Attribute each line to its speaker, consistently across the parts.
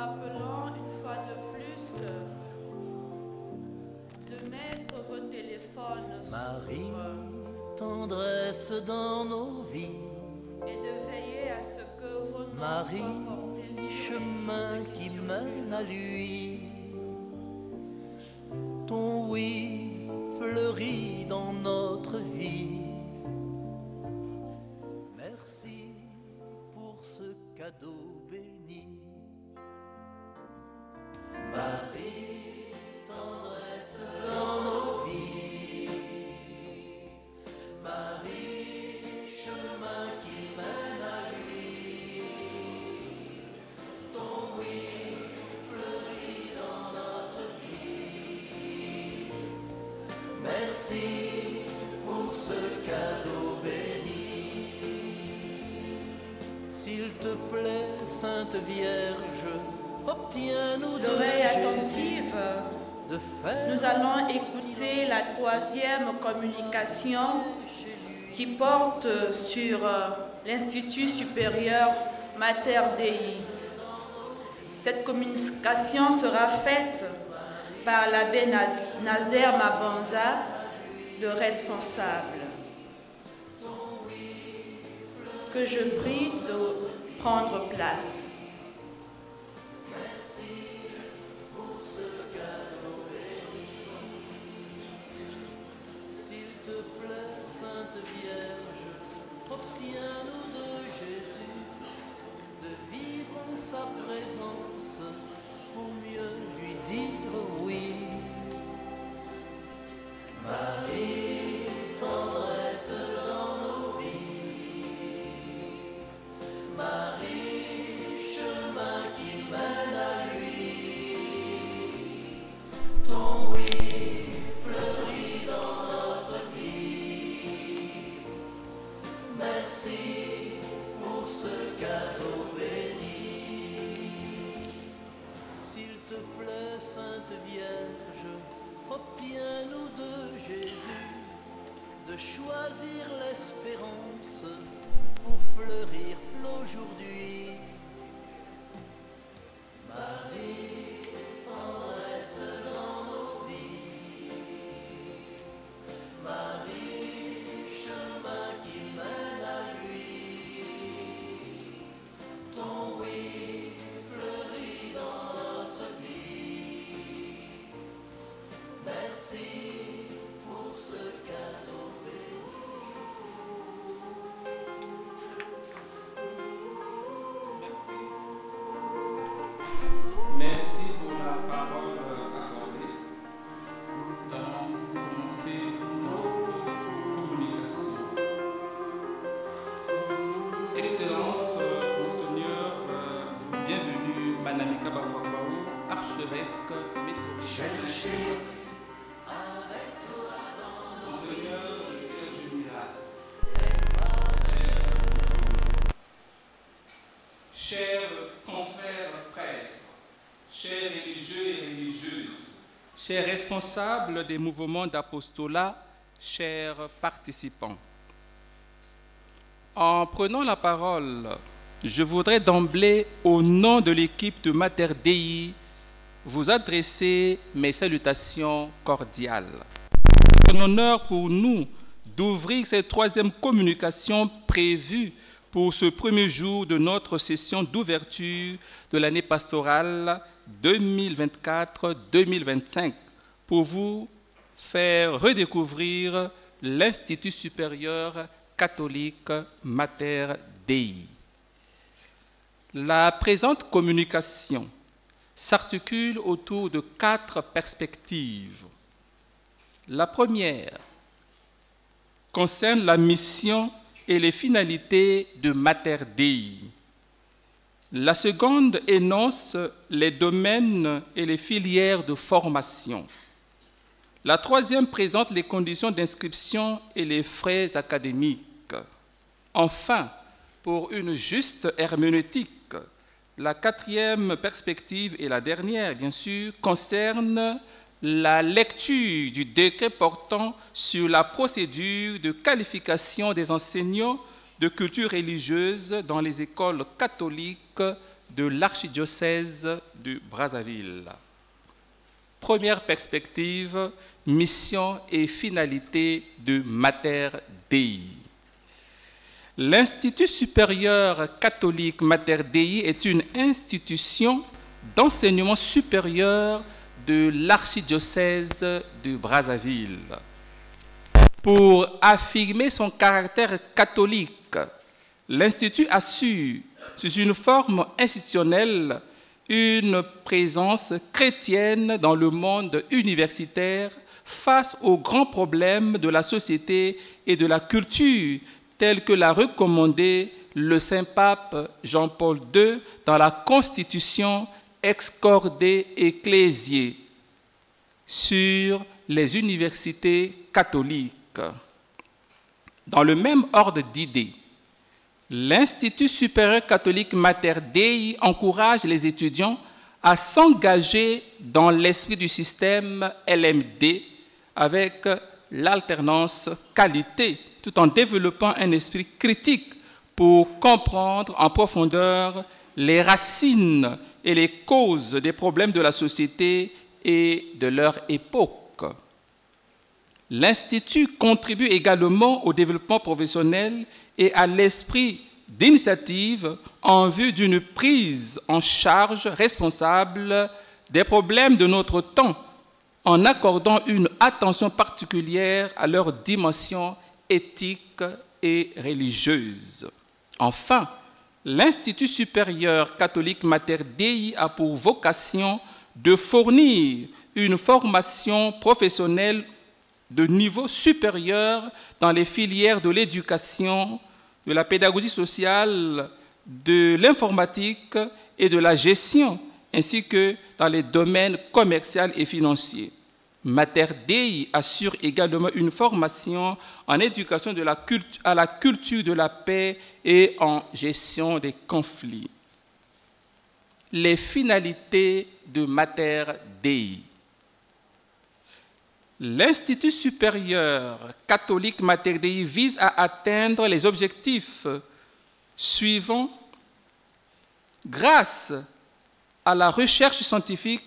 Speaker 1: rappelant une fois de plus de mettre vos téléphones
Speaker 2: Marie,
Speaker 1: sur
Speaker 2: tendresse dans nos vies.
Speaker 1: et de veiller à ce que vos noms
Speaker 2: Marie,
Speaker 1: soient portés sur
Speaker 2: chemin
Speaker 1: les listes
Speaker 2: qui
Speaker 1: circulent.
Speaker 2: mène à lui. Ton oui fleurit dans notre vie. Merci pour ce cadeau béni. Marie, tendresse dans nos vies. Marie, chemin qui mène à lui. Ton oui fleurit dans notre vie. Merci pour ce cadeau béni. S'il te plaît, Sainte Vierge, obtiens-nous de
Speaker 1: L'oreille
Speaker 2: Jésus
Speaker 1: attentive,
Speaker 2: de faire
Speaker 1: nous allons écouter la troisième communication qui porte sur l'Institut supérieur Mater Dei. Cette communication sera faite par l'abbé Nazaire Mabanza, le responsable, que je prie de prendre place.
Speaker 2: S'il te plaît, Sainte Vierge, obtiens-nous de Jésus de vivre en sa présence pour mieux lui dire oui. Marie, tendresse dans nos vies. Marie, chemin qui mène à lui. Ton oui fleurit dans notre vie. Merci pour ce cadeau béni. S'il te plaît, Sainte Vierge, obtiens-nous de Jésus de choisir l'espérance pour fleurir l'aujourd'hui. Marie, tendresse dans nos vies. Marie, chemin qui mène à lui. Ton oui fleurit dans notre vie. Merci pour ce cadeau béni.
Speaker 3: Merci pour la parole accordée. Nous allons commencer notre communication. Excellence, Monseigneur, bienvenue, Manamika Bafakwaou, archevêque métropolitain. Monseigneur, le cœur général. Chers confrères prêtres, chers religieux et religieuses, chers responsables des mouvements d'apostolat, chers participants. En prenant la parole, je voudrais d'emblée, au nom de l'équipe de Mater Dei, vous adresser mes salutations cordiales. C'est un honneur pour nous d'ouvrir cette troisième communication prévue pour ce premier jour de notre session d'ouverture de l'année pastorale 2024-2025 pour vous faire redécouvrir l'Institut supérieur catholique Mater Dei. La présente communication s'articule autour de 4 perspectives. La première concerne la mission et les finalités de Mater Dei. La seconde énonce les domaines et les filières de formation. La troisième présente les conditions d'inscription et les frais académiques. Enfin, pour une juste herméneutique, la quatrième perspective et la dernière, bien sûr, concerne la lecture du décret portant sur la procédure de qualification des enseignants de culture religieuse dans les écoles catholiques de l'archidiocèse de Brazzaville. Première perspective, mission et finalité de Mater Dei. L'Institut supérieur catholique Mater Dei est une institution d'enseignement supérieur de l'archidiocèse de Brazzaville. Pour affirmer son caractère catholique, l'Institut assure, sous une forme institutionnelle, une présence chrétienne dans le monde universitaire face aux grands problèmes de la société et de la culture, tels que l'a recommandé le Saint-Pape Jean-Paul II dans la Constitution Excorde Ecclesiae sur les universités catholiques. Dans le même ordre d'idées, l'Institut supérieur catholique Mater Dei encourage les étudiants à s'engager dans l'esprit du système LMD avec l'alternance qualité, tout en développant un esprit critique pour comprendre en profondeur les racines et les causes des problèmes de la société et de leur époque. L'Institut contribue également au développement professionnel et à l'esprit d'initiative en vue d'une prise en charge responsable des problèmes de notre temps, en accordant une attention particulière à leur dimension éthique et religieuse. Enfin, l'Institut supérieur catholique Mater Dei a pour vocation de fournir une formation professionnelle de niveau supérieur dans les filières de l'éducation, de la pédagogie sociale, de l'informatique et de la gestion, ainsi que dans les domaines commercial et financiers. Mater Dei assure également une formation en éducation à la culture de la paix et en gestion des conflits. Les finalités de Mater Dei. L'Institut supérieur catholique Mater Dei vise à atteindre les objectifs suivants grâce à la recherche scientifique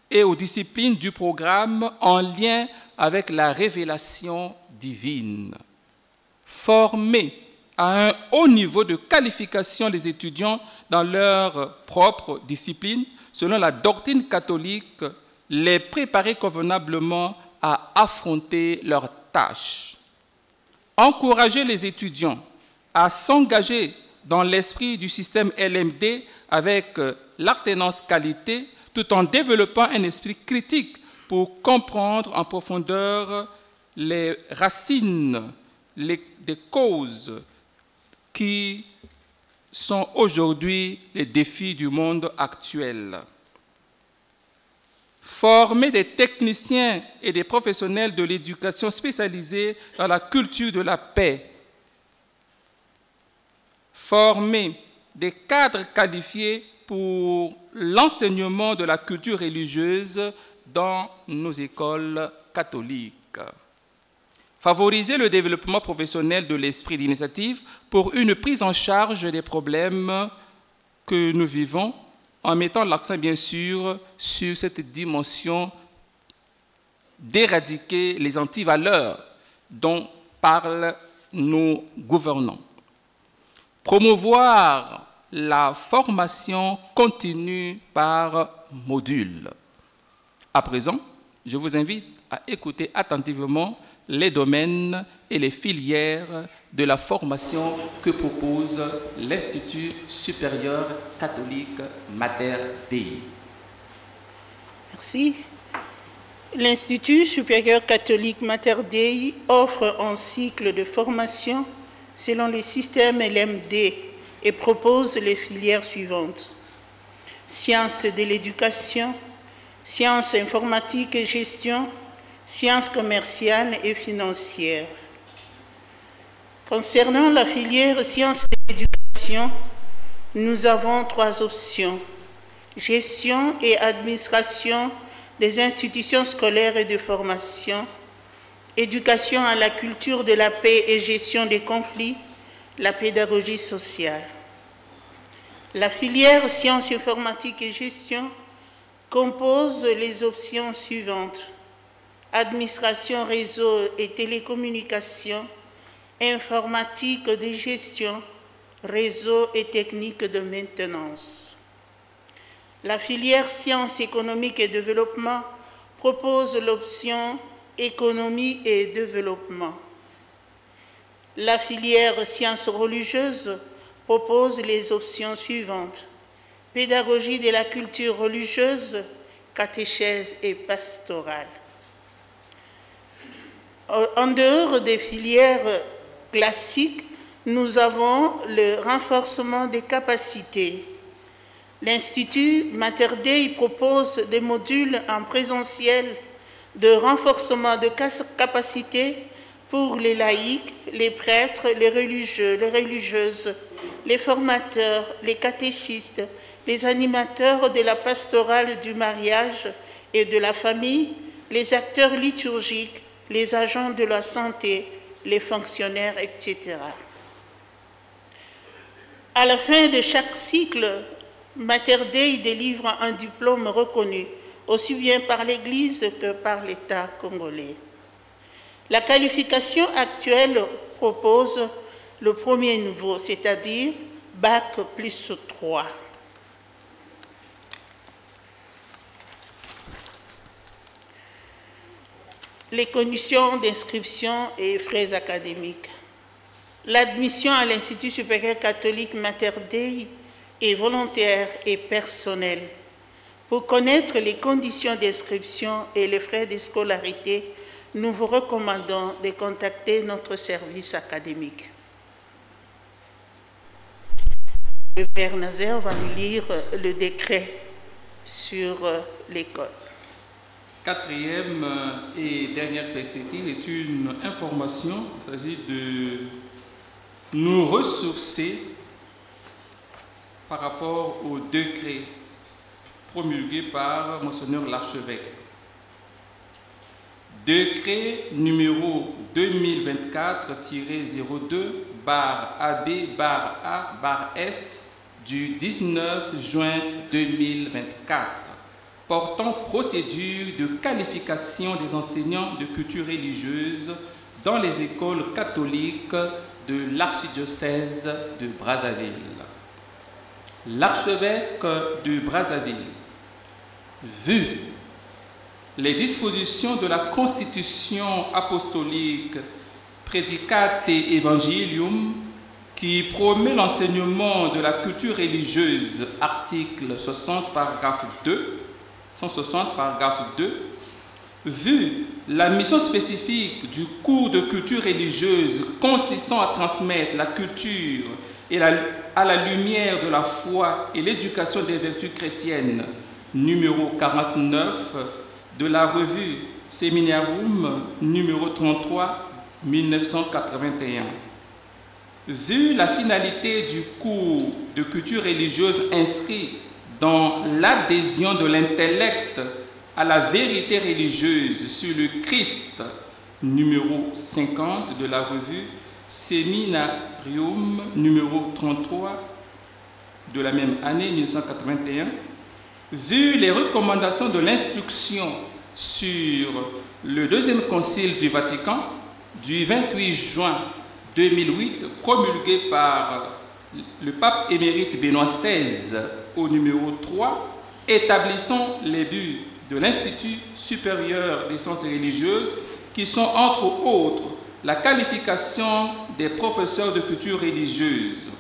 Speaker 3: et aux disciplines du programme en lien avec la révélation divine. Former à un haut niveau de qualification des étudiants dans leur propre discipline, selon la doctrine catholique, les préparer convenablement à affronter leurs tâches. Encourager les étudiants à s'engager dans l'esprit du système LMD avec l'alternance qualité, tout en développant un esprit critique pour comprendre en profondeur les racines, des causes qui sont aujourd'hui les défis du monde actuel. Former des techniciens et des professionnels de l'éducation spécialisés dans la culture de la paix. Former des cadres qualifiés pour l'enseignement de la culture religieuse dans nos écoles catholiques. Favoriser le développement professionnel de l'esprit d'initiative pour une prise en charge des problèmes que nous vivons, en mettant l'accent bien sûr sur cette dimension d'éradiquer les antivaleurs dont parlent nos gouvernants. Promouvoir la formation continue par module. À présent, je vous invite à écouter attentivement les domaines et les filières de la formation que propose l'Institut supérieur catholique Mater Dei.
Speaker 4: Merci. L'Institut supérieur catholique Mater Dei offre un cycle de formation selon les systèmes LMD et propose les filières suivantes: sciences de l'éducation, sciences informatiques et gestion, sciences commerciales et financières. Concernant la filière sciences de l'éducation, nous avons 3 options: gestion et administration des institutions scolaires et de formation, éducation à la culture de la paix et gestion des conflits, la pédagogie sociale. La filière sciences informatiques et gestion compose les options suivantes: administration, réseau et télécommunications, informatique de gestion, réseau et techniques de maintenance. La filière sciences économiques et développement propose l'option économie et développement. La filière sciences religieuses propose les options suivantes: pédagogie de la culture religieuse, catéchèse et pastorale. En dehors des filières classiques, nous avons le renforcement des capacités. L'Institut Mater Dei propose des modules en présentiel de renforcement de capacités pour les laïcs, les prêtres, les religieux, les religieuses, les formateurs, les catéchistes, les animateurs de la pastorale du mariage et de la famille, les acteurs liturgiques, les agents de la santé, les fonctionnaires, etc. À la fin de chaque cycle, Mater Dei délivre un diplôme reconnu, aussi bien par l'Église que par l'État congolais. La qualification actuelle propose le premier niveau, c'est-à-dire Bac plus 3. Les conditions d'inscription et frais académiques. L'admission à l'Institut supérieur catholique Mater Dei est volontaire et personnelle. Pour connaître les conditions d'inscription et les frais de scolarité, nous vous recommandons de contacter notre service académique. Le Père Nazaire va nous lire le décret sur l'école.
Speaker 3: Quatrième et dernière perspective est une information. Il s'agit de nous ressourcer par rapport au décret promulgué par Monseigneur l'archevêque. Décret numéro 2024-02/AB/A/S du 19 juin 2024 portant procédure de qualification des enseignants de culture religieuse dans les écoles catholiques de l'archidiocèse de Brazzaville. L'archevêque de Brazzaville, vu les dispositions de la Constitution apostolique Predicate Evangelium qui promet l'enseignement de la culture religieuse, article 60, paragraphe 2, 160, paragraphe 2, vu la mission spécifique du cours de culture religieuse consistant à transmettre la culture et à la lumière de la foi et l'éducation des vertus chrétiennes, numéro 49 de la revue Seminarium, numéro 33, 1981. Vu la finalité du cours de culture religieuse inscrit dans l'adhésion de l'intellect à la vérité religieuse sur le Christ, numéro 50 de la revue Seminarium, numéro 33 de la même année, 1981, vu les recommandations de l'instruction sur le deuxième concile du Vatican du 28 juin 2008, promulgué par le pape émérite Benoît XVI au numéro 3, établissant les buts de l'Institut supérieur des sciences religieuses, qui sont entre autres la qualification des professeurs de culture religieuse.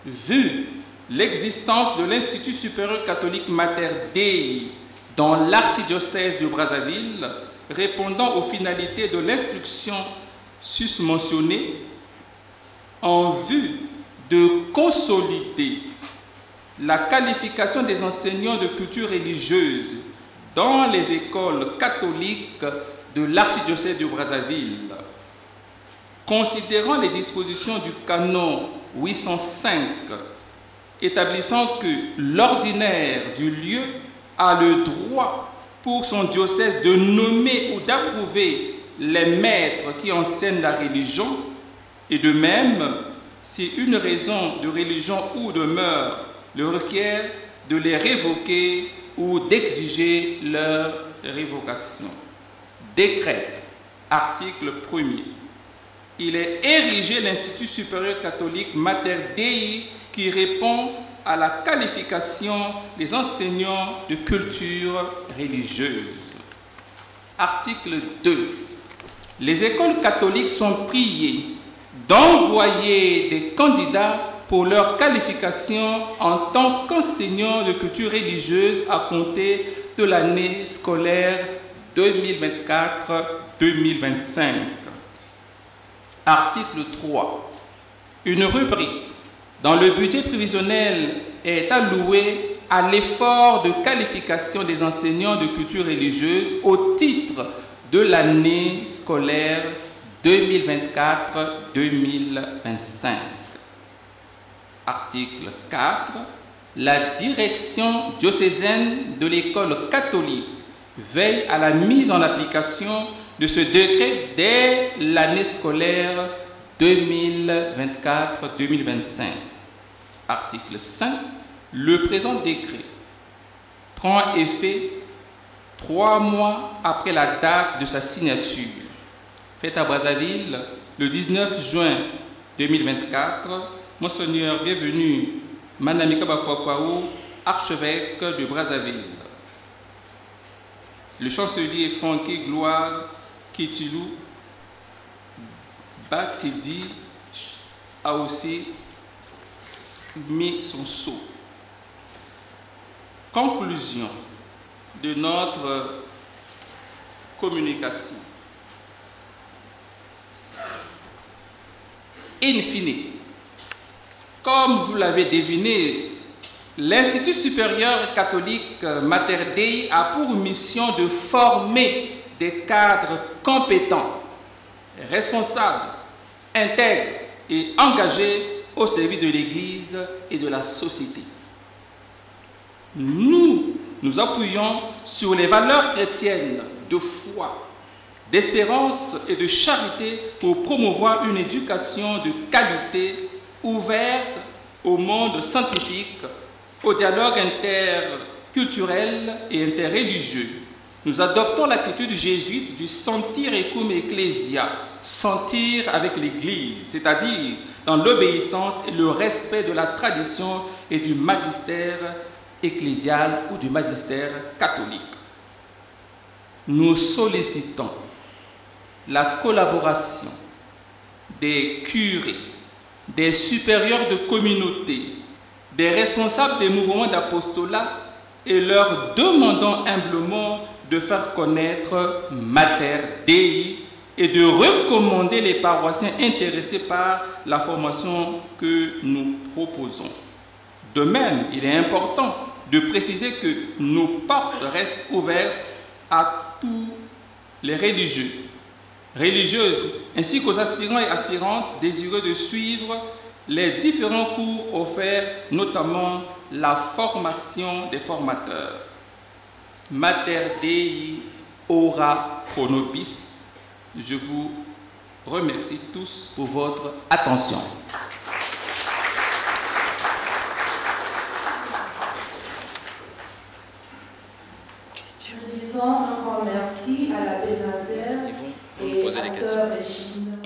Speaker 3: Vu l'existence de l'Institut supérieur catholique Mater Dei dans l'archidiocèse de Brazzaville, répondant aux finalités de l'instruction susmentionnée, en vue de consolider la qualification des enseignants de culture religieuse dans les écoles catholiques de l'archidiocèse de Brazzaville, considérant les dispositions du canon 805 établissant que l'ordinaire du lieu a le droit pour son diocèse de nommer ou d'approuver les maîtres qui enseignent la religion, et de même, si une raison de religion ou de mœurs le requiert de les révoquer ou d'exiger leur révocation. Décrète, article 1er. Il est érigé l'Institut supérieur catholique Mater Dei qui répond à la qualification des enseignants de culture religieuse. Article 2. Les écoles catholiques sont priées d'envoyer des candidats pour leur qualification en tant qu'enseignants de culture religieuse à compter de l'année scolaire 2024-2025. Article 3. Une rubrique dans le budget prévisionnel est allouée à l'effort de qualification des enseignants de culture religieuse au titre de l'année scolaire 2024-2025. Article 4. La direction diocésaine de l'école catholique veille à la mise en application de ce décret dès l'année scolaire 2024-2025. Article 5. Le présent décret prend effet 3 mois après la date de sa signature. Faite à Brazzaville le 19 juin 2024, Monseigneur bienvenu Manamika Bafoakwao, archevêque de Brazzaville. Le chancelier Francky Gloire Kitilou Batidi a aussi mis son sceau. Conclusion de notre communication. In fine, comme vous l'avez deviné, l'Institut supérieur catholique Mater Dei a pour mission de former des cadres compétents, responsables, intègres et engagés au service de l'Église et de la société. Nous nous appuyons sur les valeurs chrétiennes de foi, d'espérance et de charité pour promouvoir une éducation de qualité ouverte au monde scientifique, au dialogue interculturel et interreligieux. Nous adoptons l'attitude jésuite du sentir cum ecclesia, sentir avec l'Église, c'est-à-dire dans l'obéissance et le respect de la tradition et du magistère ecclésial ou du magistère catholique. Nous sollicitons la collaboration des curés, des supérieurs de communauté, des responsables des mouvements d'apostolat et leur demandons humblement de faire connaître Mater Dei et de recommander les paroissiens intéressés par la formation que nous proposons. De même, il est important de préciser que nos portes restent ouvertes à tous les religieux, religieuses, ainsi qu'aux aspirants et aspirantes désireux de suivre les différents cours offerts, notamment la formation des formateurs. Mater Dei ora pro nobis. Je vous remercie tous pour votre attention.
Speaker 1: Nous disons encore merci à l'abbé Nazaire et à sœur Régine.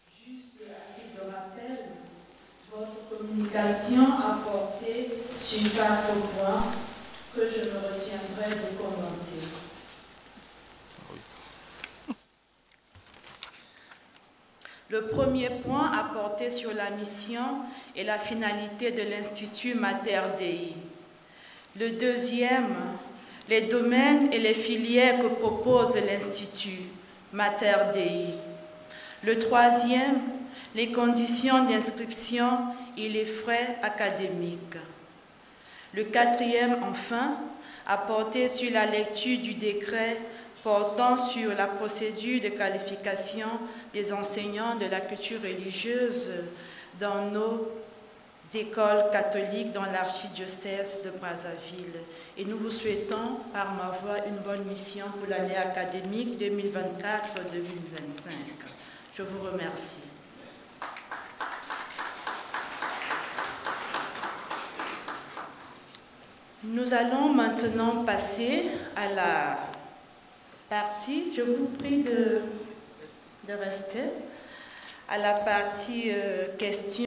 Speaker 1: Juste à titre de rappel, votre communication a porté sur 4 points que je me retiendrai de commenter. Le premier point a porté sur la mission et la finalité de l'Institut Mater Dei. Le deuxième, les domaines et les filières que propose l'Institut Mater Dei. Le troisième, les conditions d'inscription et les frais académiques. Le quatrième, enfin, a porté sur la lecture du décret portant sur la procédure de qualification des enseignants de la culture religieuse dans nos écoles catholiques dans l'archidiocèse de Brazzaville. Et nous vous souhaitons, par ma voix, une bonne mission pour l'année académique 2024-2025. Je vous remercie. Nous allons maintenant passer à la partie, je vous prie de rester, à la partie questions.